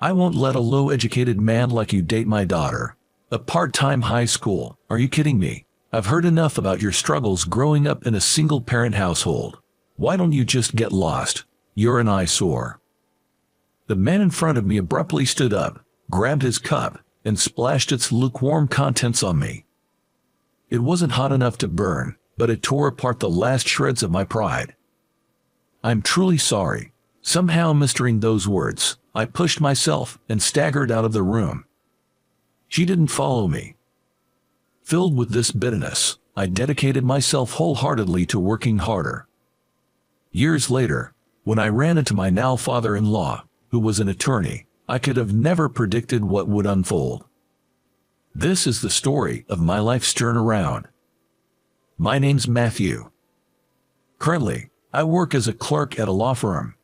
I won't let a low-educated man like you date my daughter. A part-time high school? Are you kidding me? I've heard enough about your struggles growing up in a single-parent household. Why don't you just get lost? You're an eyesore." The man in front of me abruptly stood up, grabbed his cup, and splashed its lukewarm contents on me. It wasn't hot enough to burn, but it tore apart the last shreds of my pride. "I'm truly sorry." Somehow mastering those words, I pushed myself and staggered out of the room. She didn't follow me. Filled with this bitterness, I dedicated myself wholeheartedly to working harder. Years later, when I ran into my now father-in-law, who was an attorney, I could have never predicted what would unfold. This is the story of my life's turnaround. My name's Matthew. Currently, I work as a clerk at a law firm.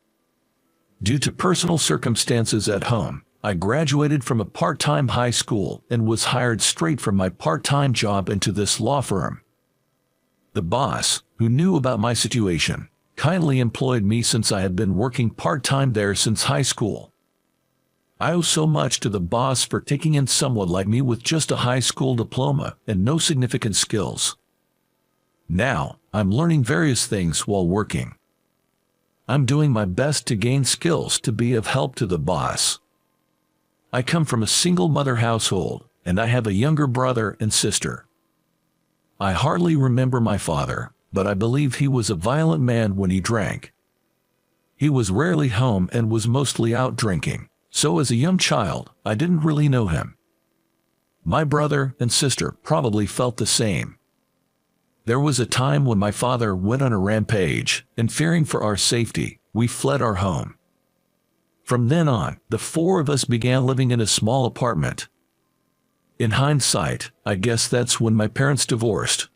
Due to personal circumstances at home, I graduated from a part-time high school and was hired straight from my part-time job into this law firm. The boss, who knew about my situation, kindly employed me since I had been working part-time there since high school. I owe so much to the boss for taking in someone like me with just a high school diploma and no significant skills. Now, I'm learning various things while working. I'm doing my best to gain skills to be of help to the boss. I come from a single-mother household, and I have a younger brother and sister. I hardly remember my father, but I believe he was a violent man when he drank. He was rarely home and was mostly out drinking, so as a young child, I didn't really know him. My brother and sister probably felt the same. There was a time when my father went on a rampage, and fearing for our safety, we fled our home. From then on, the four of us began living in a small apartment. In hindsight, I guess that's when my parents divorced.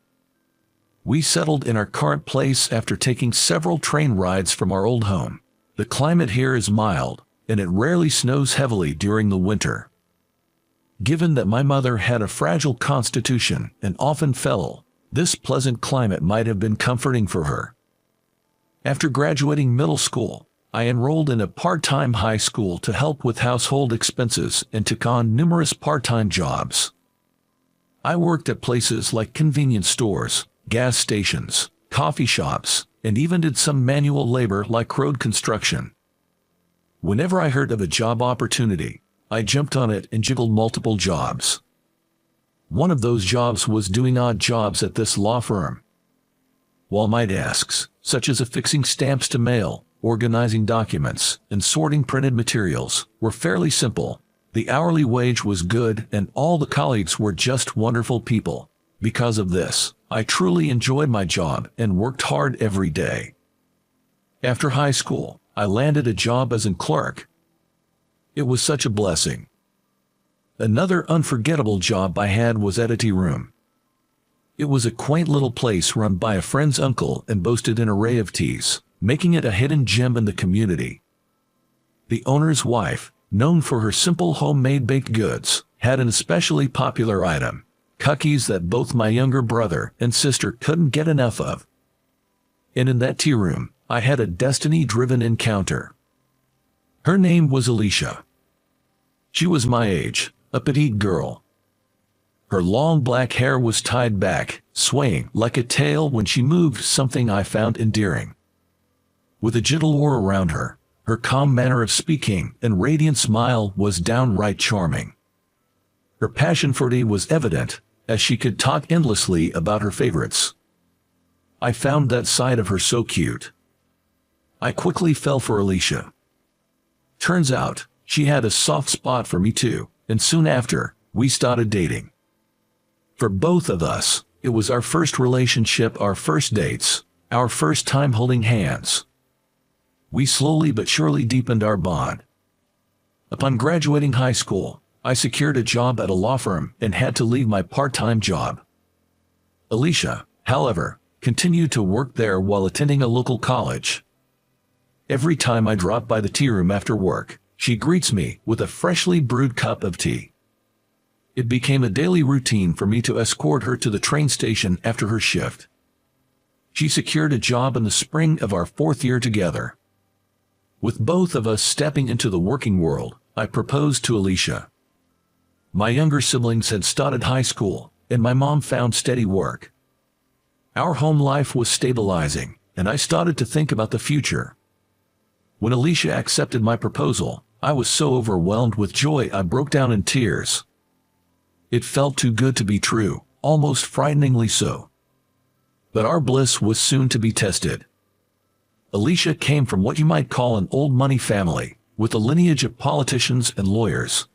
We settled in our current place after taking several train rides from our old home. The climate here is mild, and it rarely snows heavily during the winter. Given that my mother had a fragile constitution and often fell, this pleasant climate might have been comforting for her. After graduating middle school, I enrolled in a part-time high school to help with household expenses and took on numerous part-time jobs. I worked at places like convenience stores, gas stations, coffee shops, and even did some manual labor like road construction. Whenever I heard of a job opportunity, I jumped on it and juggled multiple jobs. One of those jobs was doing odd jobs at this law firm. While my tasks, such as affixing stamps to mail, organizing documents, and sorting printed materials, were fairly simple, the hourly wage was good and all the colleagues were just wonderful people. Because of this, I truly enjoyed my job and worked hard every day. After high school, I landed a job as a clerk. It was such a blessing. Another unforgettable job I had was at a tea room. It was a quaint little place run by a friend's uncle and boasted an array of teas, making it a hidden gem in the community. The owner's wife, known for her simple homemade baked goods, had an especially popular item, cookies that both my younger brother and sister couldn't get enough of. And in that tea room, I had a destiny-driven encounter. Her name was Alicia. She was my age, a petite girl. Her long black hair was tied back, swaying like a tail when she moved, something I found endearing. With a gentle aura around her, her calm manner of speaking and radiant smile was downright charming. Her passion for tea was evident, as she could talk endlessly about her favorites. I found that side of her so cute. I quickly fell for Alicia. Turns out, she had a soft spot for me too, and soon after, we started dating. For both of us, it was our first relationship, our first dates, our first time holding hands. We slowly but surely deepened our bond. Upon graduating high school, I secured a job at a law firm and had to leave my part-time job. Alicia, however, continued to work there while attending a local college. Every time I drop by the tea room after work, she greets me with a freshly brewed cup of tea. It became a daily routine for me to escort her to the train station after her shift. She secured a job in the spring of our 4th year together. With both of us stepping into the working world, I proposed to Alicia. My younger siblings had started high school, and my mom found steady work. Our home life was stabilizing, and I started to think about the future. When Alicia accepted my proposal, I was so overwhelmed with joy I broke down in tears. It felt too good to be true, almost frighteningly so. But our bliss was soon to be tested. Alicia came from what you might call an old money family, with a lineage of politicians and lawyers.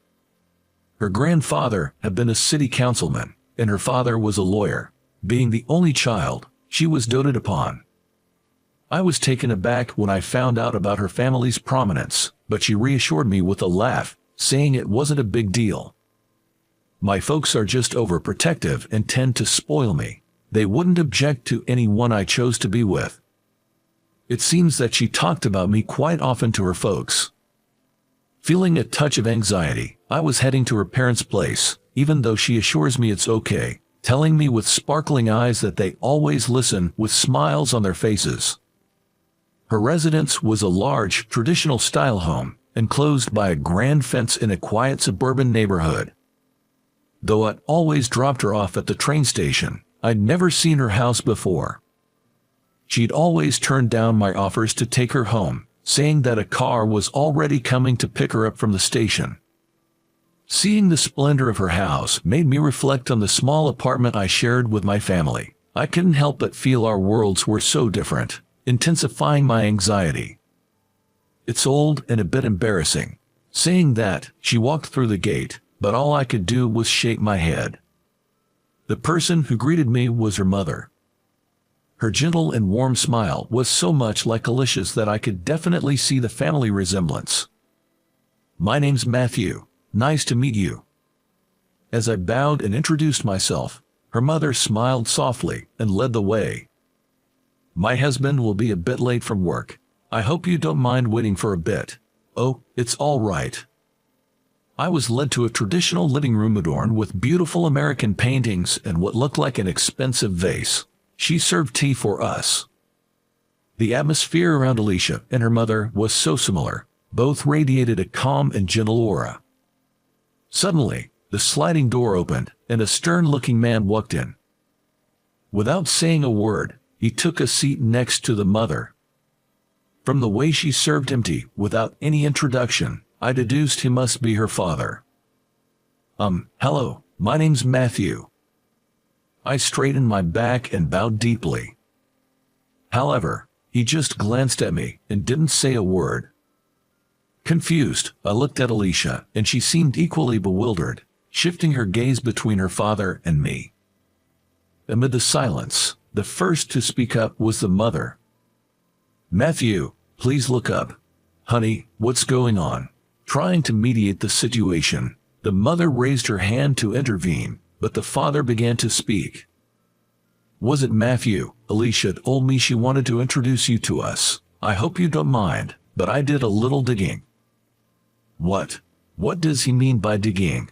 Her grandfather had been a city councilman, and her father was a lawyer. Being the only child, she was doted upon. I was taken aback when I found out about her family's prominence, but she reassured me with a laugh, saying it wasn't a big deal. My folks are just overprotective and tend to spoil me. They wouldn't object to anyone I chose to be with. It seems that she talked about me quite often to her folks. Feeling a touch of anxiety, I was heading to her parents' place, even though she assures me it's okay, telling me with sparkling eyes that they always listen with smiles on their faces. Her residence was a large, traditional-style home, enclosed by a grand fence in a quiet suburban neighborhood. Though I'd always dropped her off at the train station, I'd never seen her house before. She'd always turned down my offers to take her home, saying that a car was already coming to pick her up from the station. Seeing the splendor of her house made me reflect on the small apartment I shared with my family. I couldn't help but feel our worlds were so different, intensifying my anxiety. It's old and a bit embarrassing. Saying that, she walked through the gate, but all I could do was shake my head. The person who greeted me was her mother. Her gentle and warm smile was so much like Alicia's that I could definitely see the family resemblance. "My name's Matthew. Nice to meet you." As I bowed and introduced myself, her mother smiled softly and led the way. "My husband will be a bit late from work. I hope you don't mind waiting for a bit." "Oh, it's all right." I was led to a traditional living room adorned with beautiful American paintings and what looked like an expensive vase. She served tea for us. The atmosphere around Alicia and her mother was so similar. Both radiated a calm and gentle aura. Suddenly, the sliding door opened, and a stern-looking man walked in. Without saying a word, he took a seat next to the mother. From the way she served him tea without any introduction, I deduced he must be her father. Hello, my name's Matthew." I straightened my back and bowed deeply. However, he just glanced at me and didn't say a word. Confused, I looked at Alicia, and she seemed equally bewildered, shifting her gaze between her father and me. Amid the silence, the first to speak up was the mother. "Matthew, please look up. Honey, what's going on?" Trying to mediate the situation, the mother raised her hand to intervene, but the father began to speak. "Was it Matthew? Alicia told me she wanted to introduce you to us. I hope you don't mind, but I did a little digging." "What? What does he mean by digging?"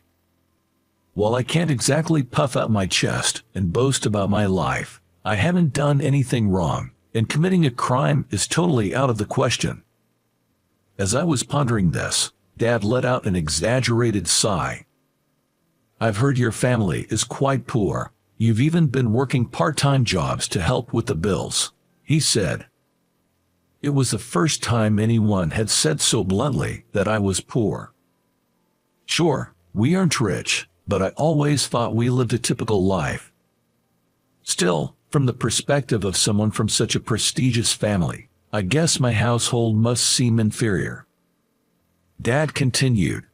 "While I can't exactly puff out my chest and boast about my life, I haven't done anything wrong, and committing a crime is totally out of the question." As I was pondering this, Dad let out an exaggerated sigh. "I've heard your family is quite poor. You've even been working part-time jobs to help with the bills," he said. It was the first time anyone had said so bluntly that I was poor. Sure, we aren't rich, but I always thought we lived a typical life. Still, from the perspective of someone from such a prestigious family, I guess my household must seem inferior. Dad continued,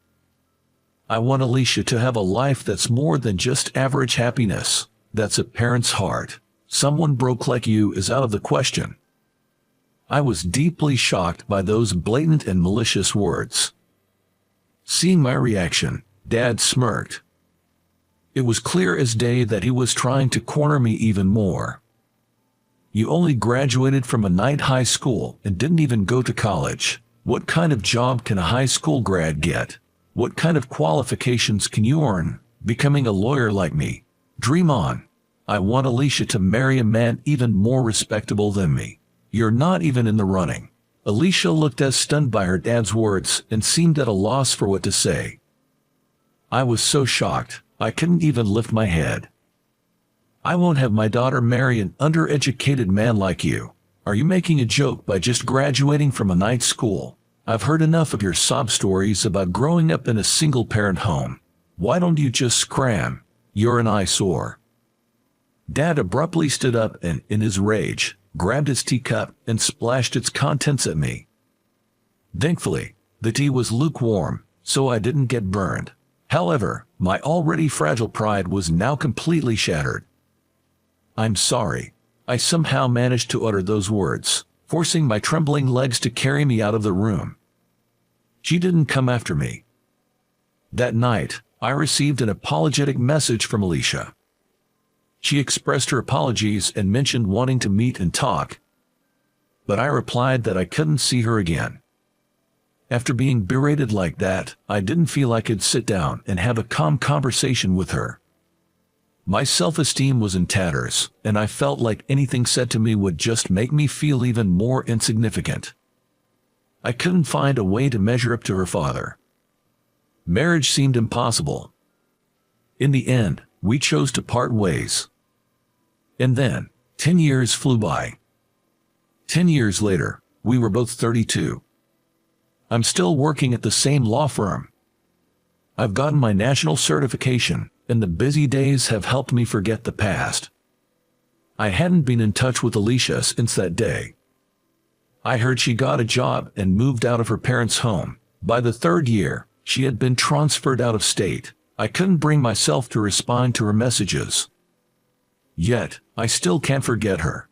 "I want Alicia to have a life that's more than just average happiness. That's a parent's heart. Someone broke like you is out of the question." I was deeply shocked by those blatant and malicious words. Seeing my reaction, Dad smirked. It was clear as day that he was trying to corner me even more. "You only graduated from a night high school and didn't even go to college. What kind of job can a high school grad get? What kind of qualifications can you earn? Becoming a lawyer like me? Dream on. I want Alicia to marry a man even more respectable than me. You're not even in the running." Alicia looked as stunned by her dad's words and seemed at a loss for what to say. I was so shocked, I couldn't even lift my head. I won't have my daughter marry an undereducated man like you. Are you making a joke by just graduating from a night school? I've heard enough of your sob stories about growing up in a single-parent home. Why don't you just scram? You're an eyesore. Dad abruptly stood up and, in his rage, grabbed his teacup and splashed its contents at me. Thankfully, the tea was lukewarm, so I didn't get burned. However, my already fragile pride was now completely shattered. I'm sorry. I somehow managed to utter those words, forcing my trembling legs to carry me out of the room. She didn't come after me. That night, I received an apologetic message from Alicia. She expressed her apologies and mentioned wanting to meet and talk, but I replied that I couldn't see her again. After being berated like that, I didn't feel I could sit down and have a calm conversation with her. My self-esteem was in tatters, and I felt like anything said to me would just make me feel even more insignificant. I couldn't find a way to measure up to her father. Marriage seemed impossible. In the end, we chose to part ways. And then, 10 years flew by. 10 years later, we were both 32. I'm still working at the same law firm. I've gotten my national certification, and the busy days have helped me forget the past. I hadn't been in touch with Alicia since that day. I heard she got a job and moved out of her parents' home. By the third year, she had been transferred out of state. I couldn't bring myself to respond to her messages. Yet, I still can't forget her.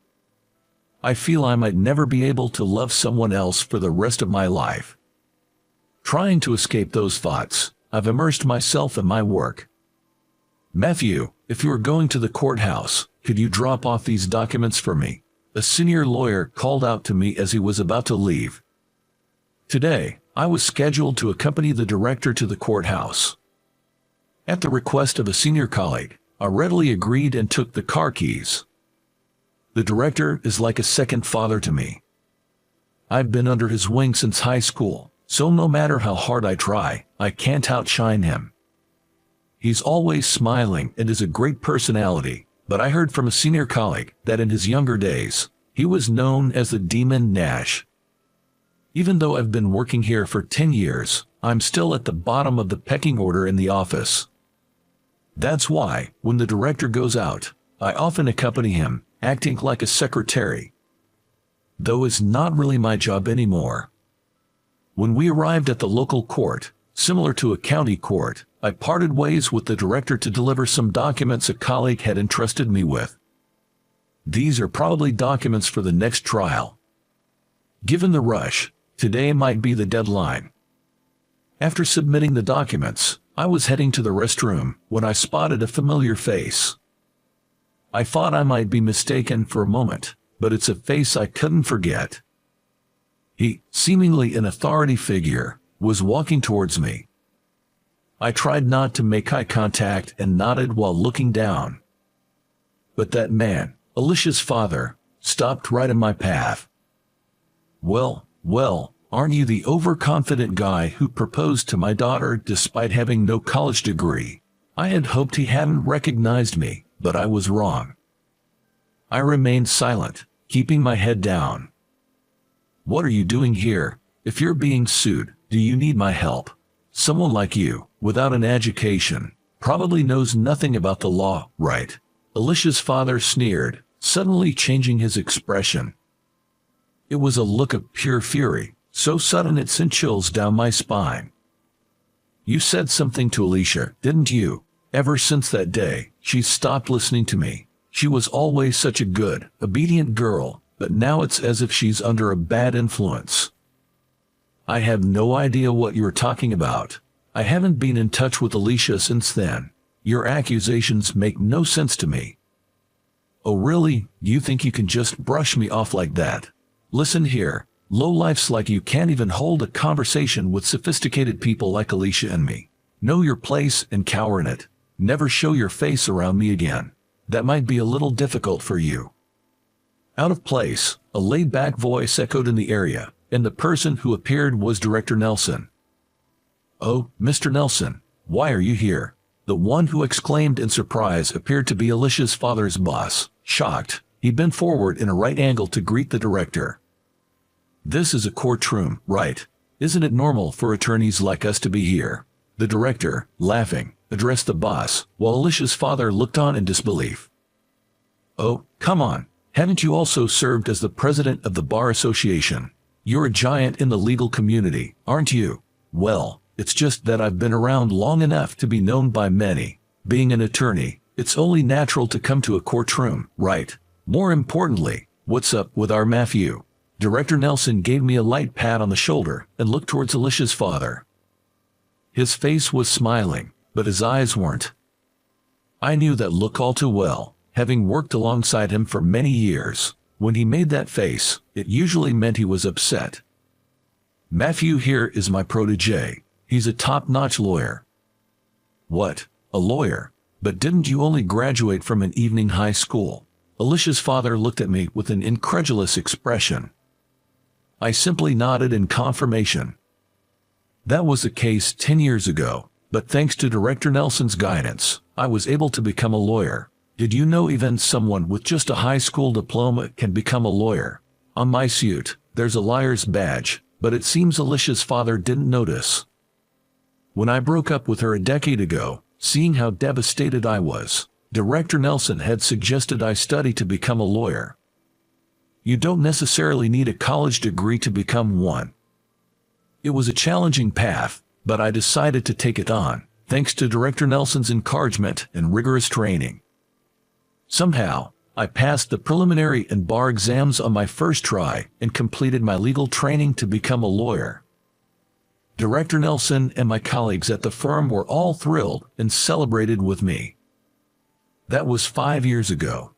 I feel I might never be able to love someone else for the rest of my life. Trying to escape those thoughts, I've immersed myself in my work. Matthew, if you are going to the courthouse, could you drop off these documents for me? A senior lawyer called out to me as he was about to leave. Today, I was scheduled to accompany the director to the courthouse. At the request of a senior colleague, I readily agreed and took the car keys. The director is like a second father to me. I've been under his wing since high school, so no matter how hard I try, I can't outshine him. He's always smiling and is a great personality, but I heard from a senior colleague that in his younger days, he was known as the Demon Nash. Even though I've been working here for 10 years, I'm still at the bottom of the pecking order in the office. That's why, when the director goes out, I often accompany him, acting like a secretary. Though it's not really my job anymore. When we arrived at the local court, similar to a county court, I parted ways with the director to deliver some documents a colleague had entrusted me with. These are probably documents for the next trial. Given the rush, today might be the deadline. After submitting the documents, I was heading to the restroom when I spotted a familiar face. I thought I might be mistaken for a moment, but it's a face I couldn't forget. He, seemingly an authority figure, was walking towards me. I tried not to make eye contact and nodded while looking down. But that man, Alicia's father, stopped right in my path. Well, aren't you the overconfident guy who proposed to my daughter despite having no college degree? I had hoped he hadn't recognized me, but I was wrong. I remained silent, keeping my head down. What are you doing here? If you're being sued, do you need my help? Someone like you, without an education, probably knows nothing about the law, right? Alicia's father sneered, suddenly changing his expression. It was a look of pure fury, so sudden it sent chills down my spine. You said something to Alicia, didn't you? Ever since that day, she's stopped listening to me. She was always such a good, obedient girl, but now it's as if she's under a bad influence. I have no idea what you're talking about. I haven't been in touch with Alicia since then. Your accusations make no sense to me. Oh really? You think you can just brush me off like that? Listen here, lowlifes like you can't even hold a conversation with sophisticated people like Alicia and me. Know your place and cower in it. Never show your face around me again. That might be a little difficult for you. Out of place, a laid-back voice echoed in the area, and the person who appeared was Director Nelson. "Oh, Mr. Nelson, why are you here?" The one who exclaimed in surprise appeared to be Alicia's father's boss. Shocked, he bent forward in a right angle to greet the director. "This is a courtroom, right? Isn't it normal for attorneys like us to be here?" The director, laughing, addressed the boss, while Alicia's father looked on in disbelief. "Oh, come on. Haven't you also served as the president of the Bar Association? You're a giant in the legal community, aren't you?" "Well, it's just that I've been around long enough to be known by many. Being an attorney, it's only natural to come to a courtroom, right? More importantly, what's up with our Matthew?" Director Nelson gave me a light pat on the shoulder and looked towards Alicia's father. His face was smiling, but his eyes weren't. I knew that look all too well, having worked alongside him for many years. When he made that face, it usually meant he was upset. "Matthew here is my protege. He's a top-notch lawyer." "What? A lawyer? But didn't you only graduate from an evening high school?" Alicia's father looked at me with an incredulous expression. I simply nodded in confirmation. That was the case 10 years ago, but thanks to Director Nelson's guidance, I was able to become a lawyer. Did you know even someone with just a high school diploma can become a lawyer? On my suit, there's a lawyer's badge, but it seems Alicia's father didn't notice. When I broke up with her a decade ago, seeing how devastated I was, Director Nelson had suggested I study to become a lawyer. You don't necessarily need a college degree to become one. It was a challenging path, but I decided to take it on, thanks to Director Nelson's encouragement and rigorous training. Somehow, I passed the preliminary and bar exams on my first try and completed my legal training to become a lawyer. Director Nelson and my colleagues at the firm were all thrilled and celebrated with me. That was 5 years ago.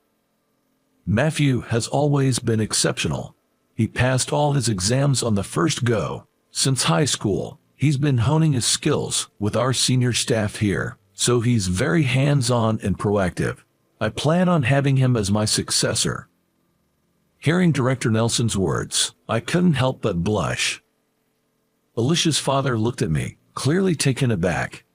Matthew has always been exceptional. He passed all his exams on the first go. Since high school, he's been honing his skills with our senior staff here, so he's very hands-on and proactive. I plan on having him as my successor. Hearing Director Nelson's words, I couldn't help but blush. Alicia's father looked at me, clearly taken aback.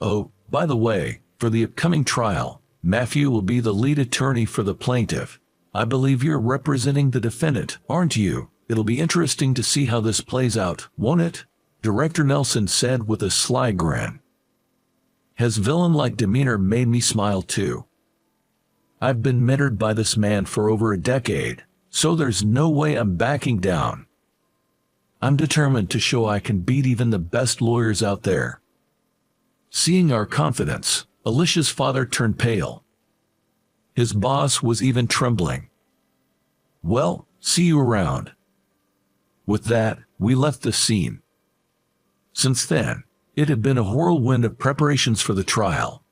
"Oh, by the way, for the upcoming trial, Matthew will be the lead attorney for the plaintiff. I believe you're representing the defendant, aren't you? It'll be interesting to see how this plays out, won't it?" Director Nelson said with a sly grin. His villain-like demeanor made me smile too. I've been mentored by this man for over a decade, so there's no way I'm backing down. I'm determined to show I can beat even the best lawyers out there. Seeing our confidence, Alicia's father turned pale. His boss was even trembling. "Well, see you around." With that, we left the scene. Since then, it had been a whirlwind of preparations for the trial.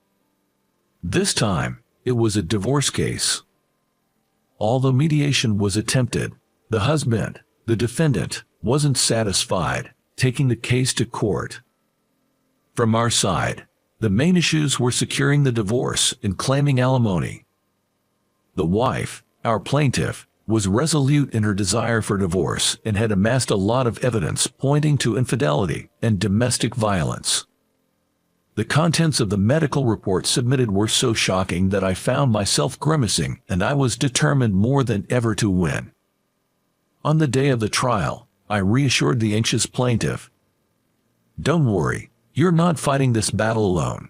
This time, it was a divorce case. Although mediation was attempted, the husband, the defendant, wasn't satisfied, taking the case to court. From our side, the main issues were securing the divorce and claiming alimony. The wife, our plaintiff, was resolute in her desire for divorce and had amassed a lot of evidence pointing to infidelity and domestic violence. The contents of the medical report submitted were so shocking that I found myself grimacing, and I was determined more than ever to win. On the day of the trial, I reassured the anxious plaintiff. "Don't worry, you're not fighting this battle alone."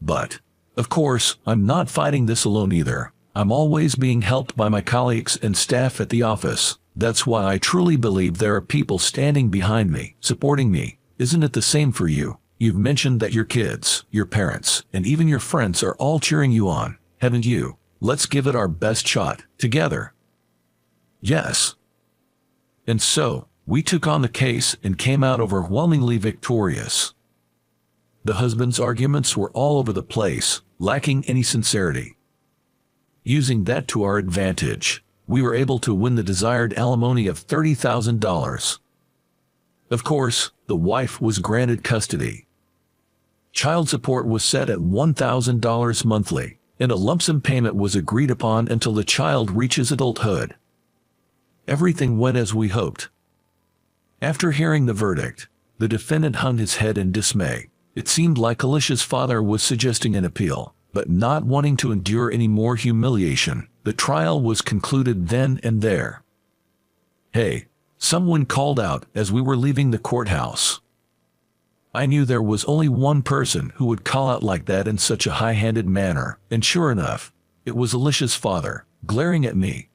But, of course, I'm not fighting this alone either. I'm always being helped by my colleagues and staff at the office. That's why I truly believe there are people standing behind me, supporting me. Isn't it the same for you? You've mentioned that your kids, your parents, and even your friends are all cheering you on, haven't you? Let's give it our best shot, together. Yes. And so, we took on the case and came out overwhelmingly victorious. The husband's arguments were all over the place, lacking any sincerity. Using that to our advantage, we were able to win the desired alimony of $30,000. Of course, the wife was granted custody. Child support was set at $1,000 monthly, and a lump sum payment was agreed upon until the child reaches adulthood. Everything went as we hoped. After hearing the verdict, the defendant hung his head in dismay. It seemed like Alicia's father was suggesting an appeal, but not wanting to endure any more humiliation. The trial was concluded then and there. "Hey," someone called out as we were leaving the courthouse. I knew there was only one person who would call out like that in such a high-handed manner, and sure enough, it was Alicia's father, glaring at me.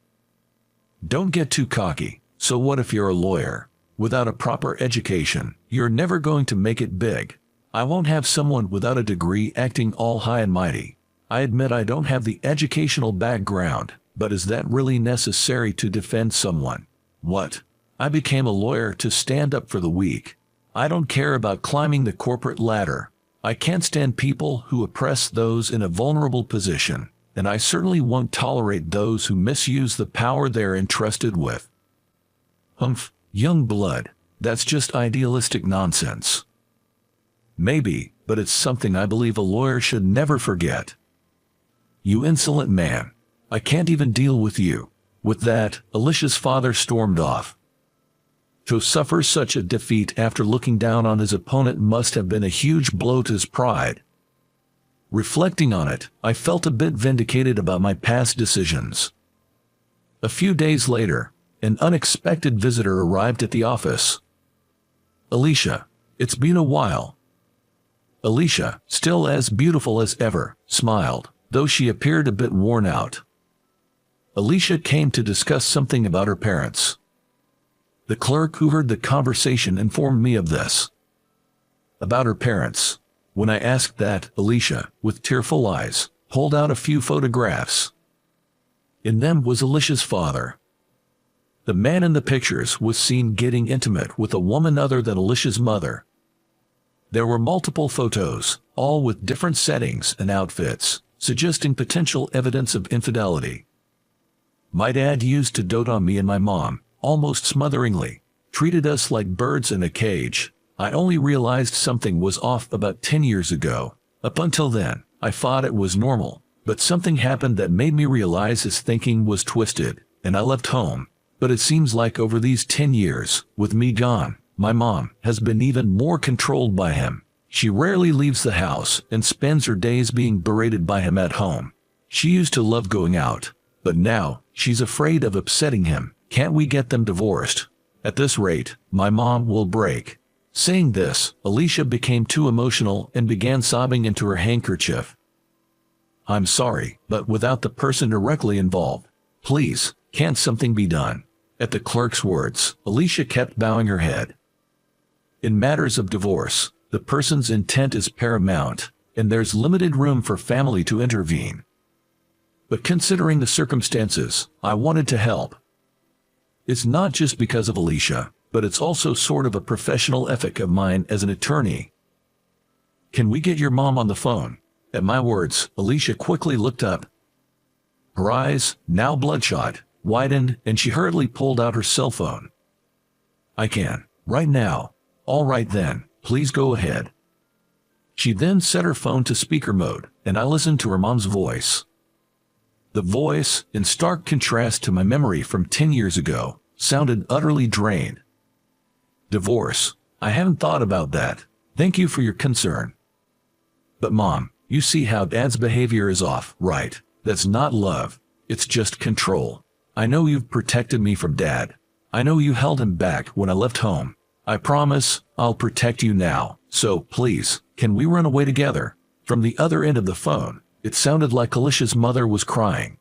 "Don't get too cocky. So what if you're a lawyer? Without a proper education, you're never going to make it big. I won't have someone without a degree acting all high and mighty. I admit I don't have the educational background, but is that really necessary to defend someone? What? I became a lawyer to stand up for the weak. I don't care about climbing the corporate ladder. I can't stand people who oppress those in a vulnerable position, and I certainly won't tolerate those who misuse the power they're entrusted with." Humph, young blood, that's just idealistic nonsense. Maybe, but it's something I believe a lawyer should never forget. "You insolent man. I can't even deal with you." With that, Alicia's father stormed off. To suffer such a defeat after looking down on his opponent must have been a huge blow to his pride. Reflecting on it, I felt a bit vindicated about my past decisions. A few days later, an unexpected visitor arrived at the office. "Alicia, it's been a while." Alicia, still as beautiful as ever, smiled, though she appeared a bit worn out. Alicia came to discuss something about her parents. The clerk who heard the conversation informed me of this. About her parents. When I asked that, Alicia, with tearful eyes, pulled out a few photographs. In them was Alicia's father. The man in the pictures was seen getting intimate with a woman other than Alicia's mother. There were multiple photos, all with different settings and outfits, suggesting potential evidence of infidelity. My dad used to dote on me and my mom, almost smotheringly, treated us like birds in a cage. I only realized something was off about 10 years ago. Up until then, I thought it was normal, but something happened that made me realize his thinking was twisted, and I left home. But it seems like over these 10 years, with me gone, my mom has been even more controlled by him. She rarely leaves the house and spends her days being berated by him at home. She used to love going out, but now she's afraid of upsetting him. Can't we get them divorced? At this rate, my mom will break. Saying this, Alicia became too emotional and began sobbing into her handkerchief. "I'm sorry, but without the person directly involved, please, can't something be done?" At the clerk's words, Alicia kept bowing her head. In matters of divorce, the person's intent is paramount, and there's limited room for family to intervene. But considering the circumstances, I wanted to help. It's not just because of Alicia, but it's also sort of a professional ethic of mine as an attorney. "Can we get your mom on the phone?" At my words, Alicia quickly looked up. Her eyes, now bloodshot, widened, and she hurriedly pulled out her cell phone. "I can, right now." "All right then, please go ahead." She then set her phone to speaker mode, and I listened to her mom's voice. The voice, in stark contrast to my memory from 10 years ago, sounded utterly drained. "Divorce? I haven't thought about that. Thank you for your concern. But Mom, you see how Dad's behavior is off, right? That's not love. It's just control. I know you've protected me from Dad. I know you held him back when I left home. I promise I'll protect you now. So please, can we run away together?" From the other end of the phone, it sounded like Alicia's mother was crying.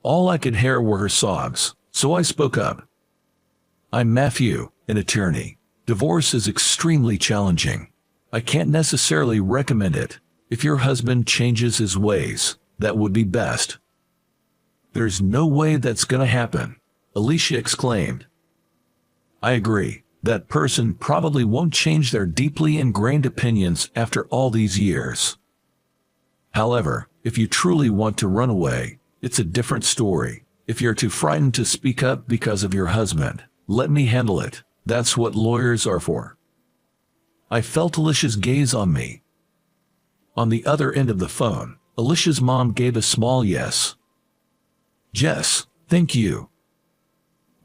All I could hear were her sobs, so I spoke up. "I'm Matthew, an attorney. Divorce is extremely challenging. I can't necessarily recommend it. If your husband changes his ways, that would be best." "There's no way that's gonna happen," Alicia exclaimed. "I agree. That person probably won't change their deeply ingrained opinions after all these years. However, if you truly want to run away, it's a different story. If you're too frightened to speak up because of your husband, let me handle it. That's what lawyers are for." I felt Alicia's gaze on me. On the other end of the phone, Alicia's mom gave a small yes. "Jess, thank you."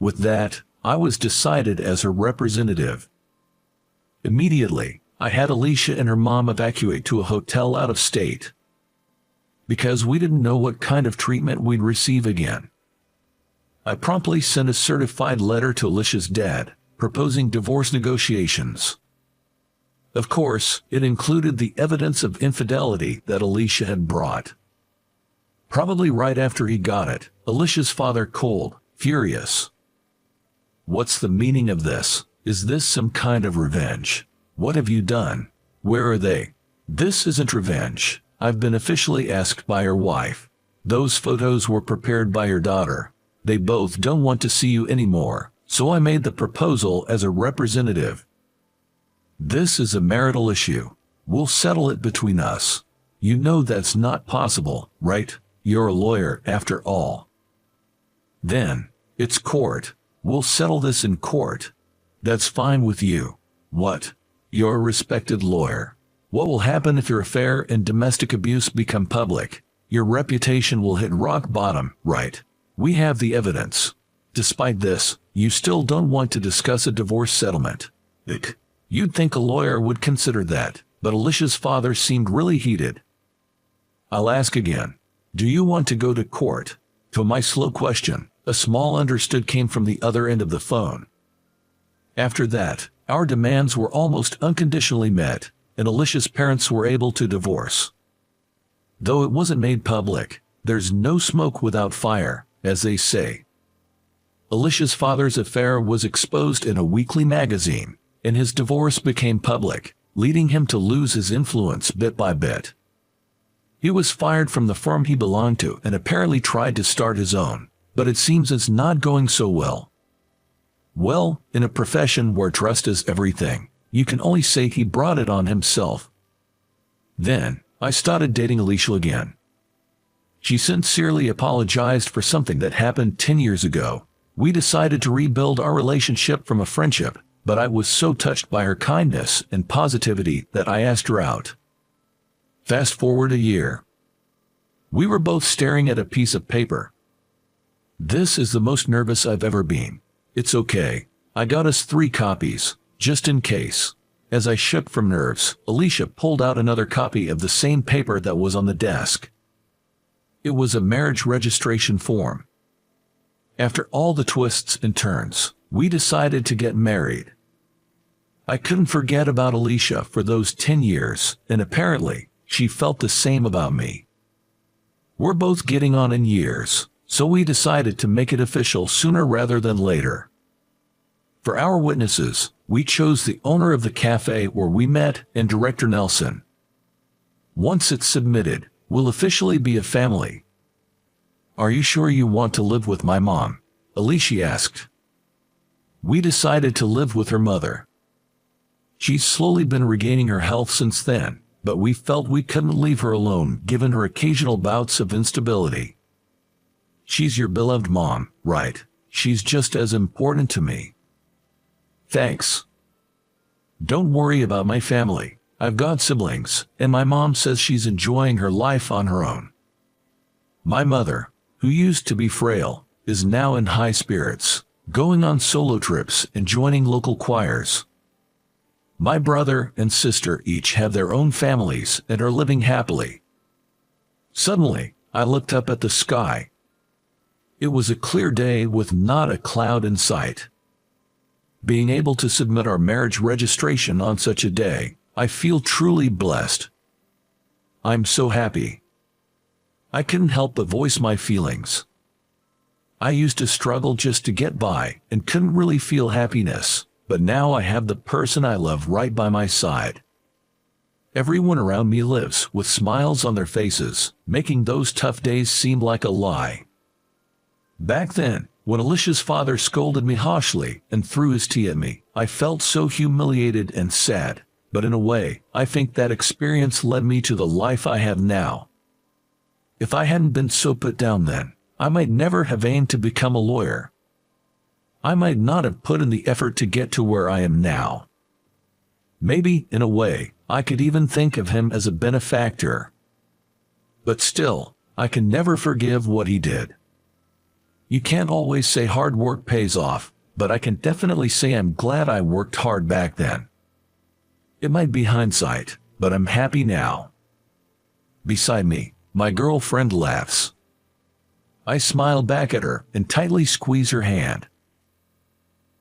With that, I was decided as her representative. Immediately, I had Alicia and her mom evacuate to a hotel out of state, because we didn't know what kind of treatment we'd receive again. I promptly sent a certified letter to Alicia's dad, proposing divorce negotiations. Of course, it included the evidence of infidelity that Alicia had brought. Probably right after he got it, Alicia's father called, furious. What's the meaning of this? Is this some kind of revenge? What have you done? Where are they? This isn't revenge. I've been officially asked by her wife. Those photos were prepared by her daughter. They both don't want to see you anymore, so I made the proposal as a representative. This is a marital issue. We'll settle it between us. You know that's not possible, right? You're a lawyer after all. Then, it's court. We'll settle this in court. That's fine with you. What? You're a respected lawyer. What will happen if your affair and domestic abuse become public? Your reputation will hit rock bottom, right? We have the evidence. Despite this, you still don't want to discuss a divorce settlement. You'd think a lawyer would consider that, but Alicia's father seemed really heated. I'll ask again. Do you want to go to court? To my slow question, a small understood came from the other end of the phone. After that, our demands were almost unconditionally met, and Alicia's parents were able to divorce. Though it wasn't made public, there's no smoke without fire, as they say. Alicia's father's affair was exposed in a weekly magazine, and his divorce became public, leading him to lose his influence bit by bit. He was fired from the firm he belonged to and apparently tried to start his own, but it seems it's not going so well. Well, in a profession where trust is everything, you can only say he brought it on himself. Then, I started dating Alicia again. She sincerely apologized for something that happened 10 years ago. We decided to rebuild our relationship from a friendship, but I was so touched by her kindness and positivity that I asked her out. Fast forward a year. We were both staring at a piece of paper. This is the most nervous I've ever been. It's okay. I got us 3 copies, just in case. As I shook from nerves, Alicia pulled out another copy of the same paper that was on the desk. It was a marriage registration form. After all the twists and turns, we decided to get married. I couldn't forget about Alicia for those 10 years, and apparently, she felt the same about me. We're both getting on in years, so we decided to make it official sooner rather than later. For our witnesses, we chose the owner of the cafe where we met and Director Nelson. Once it's submitted, we'll officially be a family. Are you sure you want to live with my mom? Alicia asked. We decided to live with her mother. She's slowly been regaining her health since then, but we felt we couldn't leave her alone given her occasional bouts of instability. She's your beloved mom, right? She's just as important to me. Thanks. Don't worry about my family. I've got siblings, and my mom says she's enjoying her life on her own. My mother, who used to be frail, is now in high spirits, going on solo trips and joining local choirs. My brother and sister each have their own families and are living happily. Suddenly, I looked up at the sky. It was a clear day with not a cloud in sight. Being able to submit our marriage registration on such a day, I feel truly blessed. I'm so happy. I couldn't help but voice my feelings. I used to struggle just to get by and couldn't really feel happiness, but now I have the person I love right by my side. Everyone around me lives with smiles on their faces, making those tough days seem like a lie. Back then, when Alicia's father scolded me harshly and threw his tea at me, I felt so humiliated and sad, but in a way, I think that experience led me to the life I have now. If I hadn't been so put down then, I might never have aimed to become a lawyer. I might not have put in the effort to get to where I am now. Maybe, in a way, I could even think of him as a benefactor. But still, I can never forgive what he did. You can't always say hard work pays off, but I can definitely say I'm glad I worked hard back then. It might be hindsight, but I'm happy now. Beside me, my girlfriend laughs. I smile back at her and tightly squeeze her hand.